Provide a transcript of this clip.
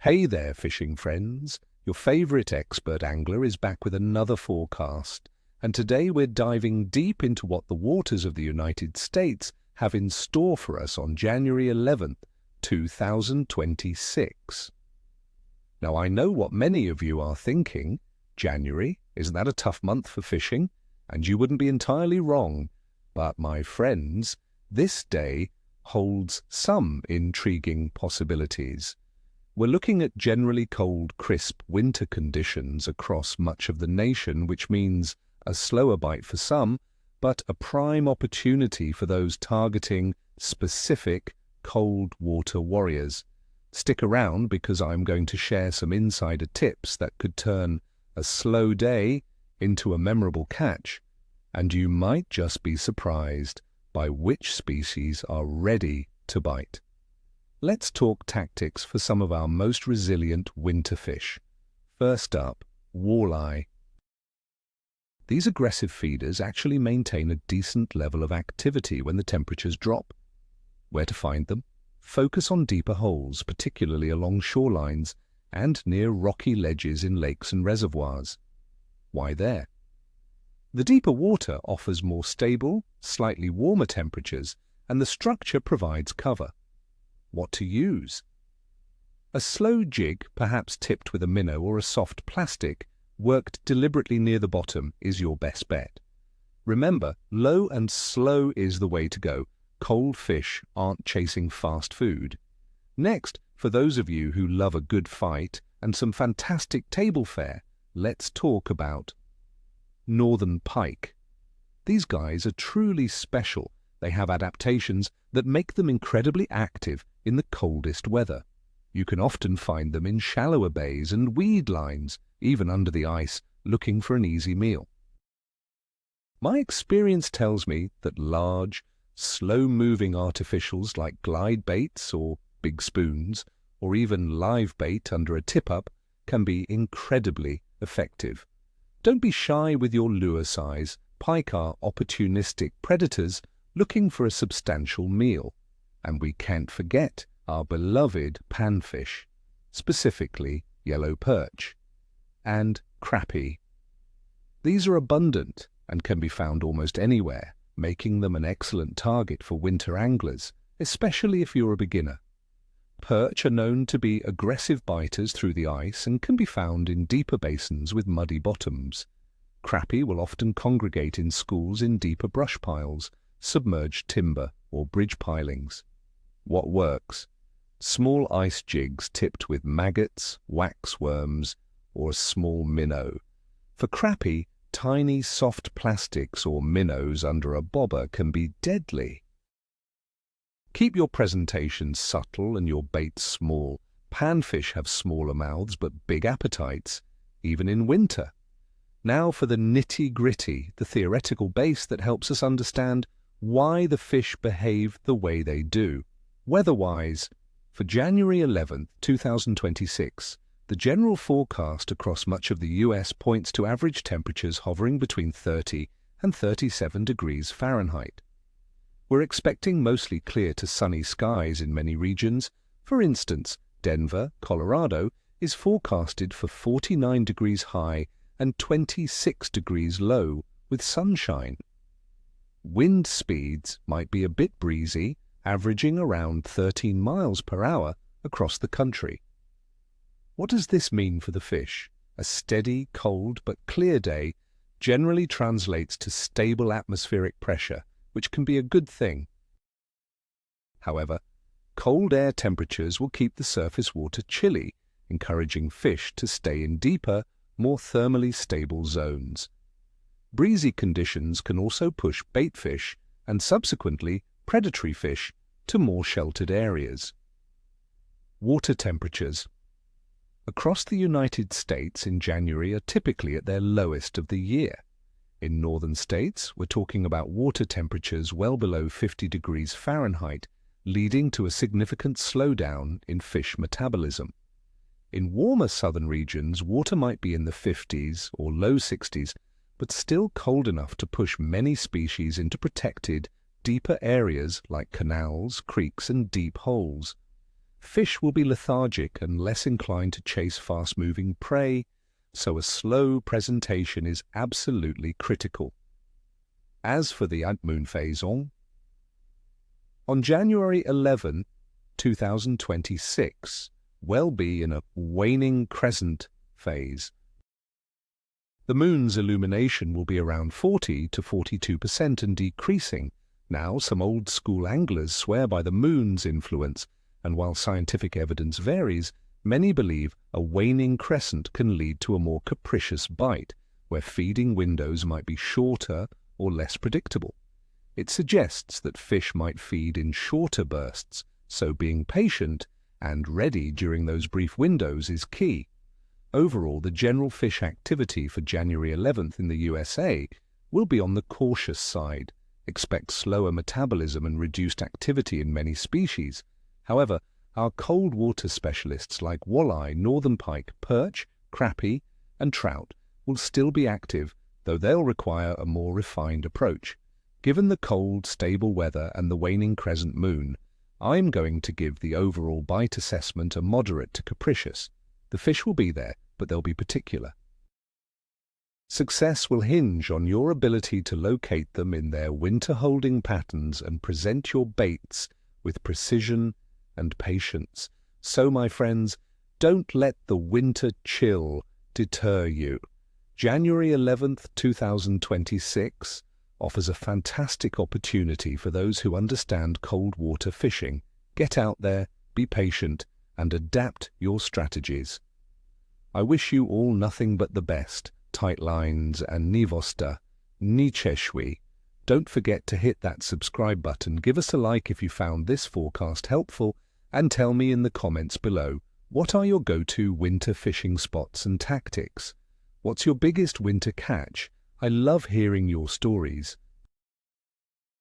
Hey there, fishing friends. Your favorite expert angler is back with another forecast, and today we're diving deep into what the waters of the United States have in store for us on January 11th, 2026. Now, I know what many of you are thinking. January, isn't that a tough month for fishing? And you wouldn't be entirely wrong. But my friends, this day holds some intriguing possibilities. We're looking at generally cold, crisp winter conditions across much of the nation, which means a slower bite for some, but a prime opportunity for those targeting specific cold water warriors. Stick around because I'm going to share some insider tips that could turn a slow day into a memorable catch, and you might just be surprised by which species are ready to bite. Let's talk tactics for some of our most resilient winter fish. First up, walleye. These aggressive feeders actually maintain a decent level of activity when the temperatures drop. Where to find them? Focus on deeper holes, particularly along shorelines and near rocky ledges in lakes and reservoirs. Why there? The deeper water offers more stable, slightly warmer temperatures, and the structure provides cover. What to use? A slow jig, perhaps tipped with a minnow or a soft plastic, worked deliberately near the bottom is your best bet. Remember, low and slow is the way to go. Cold fish aren't chasing fast food. Next, for those of you who love a good fight and some fantastic table fare, let's talk about northern pike. These guys are truly special. They have adaptations that make them incredibly active in the coldest weather. You can often find them in shallower bays and weed lines, even under the ice, looking for an easy meal. My experience tells me that large, slow-moving artificials like glide baits or big spoons, or even live bait under a tip-up, can be incredibly effective. Don't be shy with your lure size. Pike are opportunistic predators looking for a substantial meal. And we can't forget our beloved panfish, specifically yellow perch and crappie. These are abundant and can be found almost anywhere, making them an excellent target for winter anglers, especially if you're a beginner. Perch are known to be aggressive biters through the ice and can be found in deeper basins with muddy bottoms. Crappie will often congregate in schools in deeper brush piles, submerged timber, or bridge pilings. What works? Small ice jigs tipped with maggots, waxworms, or a small minnow. For crappie, tiny soft plastics or minnows under a bobber can be deadly. Keep your presentation subtle and your bait small. Panfish have smaller mouths but big appetites, even in winter. Now for the nitty-gritty, the theoretical base that helps us understand why the fish behave the way they do. Weather-wise, for January 11th, 2026, the general forecast across much of the US points to average temperatures hovering between 30 and 37 degrees Fahrenheit. We're expecting mostly clear to sunny skies in many regions. For instance, Denver, Colorado, is forecasted for 49 degrees high and 26 degrees low with sunshine. Wind speeds might be a bit breezy, averaging around 13 miles per hour across the country. What does this mean for the fish? A steady, cold but clear day generally translates to stable atmospheric pressure, which can be a good thing. However, cold air temperatures will keep the surface water chilly, encouraging fish to stay in deeper, more thermally stable zones. Breezy conditions can also push bait fish and subsequently predatory fish to more sheltered areas. Water temperatures. Across the United States in January are typically at their lowest of the year. In northern states, we're talking about water temperatures well below 50 degrees Fahrenheit, leading to a significant slowdown in fish metabolism. In warmer southern regions, water might be in the 50s or low 60s, but still cold enough to push many species into protected, deeper areas like canals, creeks, and deep holes. fish will be lethargic and less inclined to chase fast-moving prey, so a slow presentation is absolutely critical. As for the moon phase on January 11, 2026, we'll be in a waning crescent phase. The moon's illumination will be around 40 to 42% and decreasing. Now, some old-school anglers swear by the moon's influence, and while scientific evidence varies, many believe a waning crescent can lead to a more capricious bite, where feeding windows might be shorter or less predictable. It suggests that fish might feed in shorter bursts, so being patient and ready during those brief windows is key. Overall, the general fish activity for January 11th in the USA will be on the cautious side. Expect slower metabolism and reduced activity in many species. However, our cold water specialists like walleye, northern pike, perch, crappie, and trout will still be active, though they'll require a more refined approach. Given the cold, stable weather and the waning crescent moon, I'm going to give the overall bite assessment a moderate to capricious. The fish will be there, but they'll be particular. Success will hinge on your ability to locate them in their winter holding patterns and present your baits with precision and patience. So, my friends, don't let the winter chill deter you. January 11th, 2026 offers a fantastic opportunity for those who understand cold water fishing. Get out there, be patient, and adapt your strategies. I wish you all nothing but the best. Tight lines and Nivosta, Nicheshwi. Don't forget to hit that subscribe button, give us a like if you found this forecast helpful, and tell me in the comments below, what are your go-to winter fishing spots and tactics? What's your biggest winter catch? I love hearing your stories.